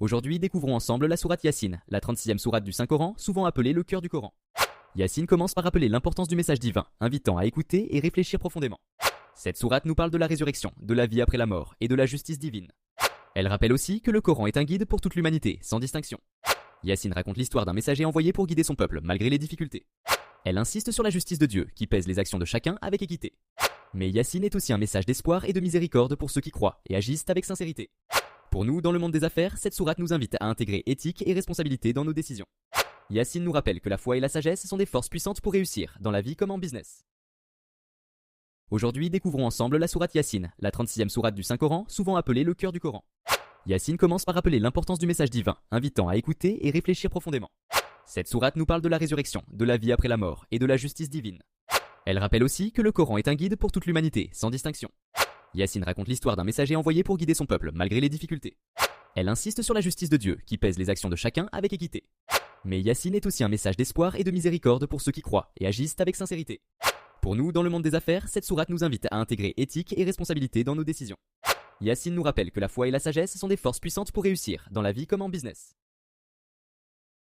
Aujourd'hui, découvrons ensemble la sourate Yassine, la 36e sourate du Saint-Coran, souvent appelée le cœur du Coran. Yassine commence par rappeler l'importance du message divin, invitant à écouter et réfléchir profondément. Cette sourate nous parle de la résurrection, de la vie après la mort et de la justice divine. Elle rappelle aussi que le Coran est un guide pour toute l'humanité, sans distinction. Yassine raconte l'histoire d'un messager envoyé pour guider son peuple, malgré les difficultés. Elle insiste sur la justice de Dieu, qui pèse les actions de chacun avec équité. Mais Yassine est aussi un message d'espoir et de miséricorde pour ceux qui croient et agissent avec sincérité. Pour nous, dans le monde des affaires, cette sourate nous invite à intégrer éthique et responsabilité dans nos décisions. Yassine nous rappelle que la foi et la sagesse sont des forces puissantes pour réussir, dans la vie comme en business. Aujourd'hui, découvrons ensemble la sourate Yassine, la 36e sourate du Saint-Coran, souvent appelée le cœur du Coran. Yassine commence par rappeler l'importance du message divin, invitant à écouter et réfléchir profondément. Cette sourate nous parle de la résurrection, de la vie après la mort et de la justice divine. Elle rappelle aussi que le Coran est un guide pour toute l'humanité, sans distinction. Yassine raconte l'histoire d'un messager envoyé pour guider son peuple, malgré les difficultés. Elle insiste sur la justice de Dieu, qui pèse les actions de chacun avec équité. Mais Yassine est aussi un message d'espoir et de miséricorde pour ceux qui croient et agissent avec sincérité. Pour nous, dans le monde des affaires, cette sourate nous invite à intégrer éthique et responsabilité dans nos décisions. Yassine nous rappelle que la foi et la sagesse sont des forces puissantes pour réussir, dans la vie comme en business.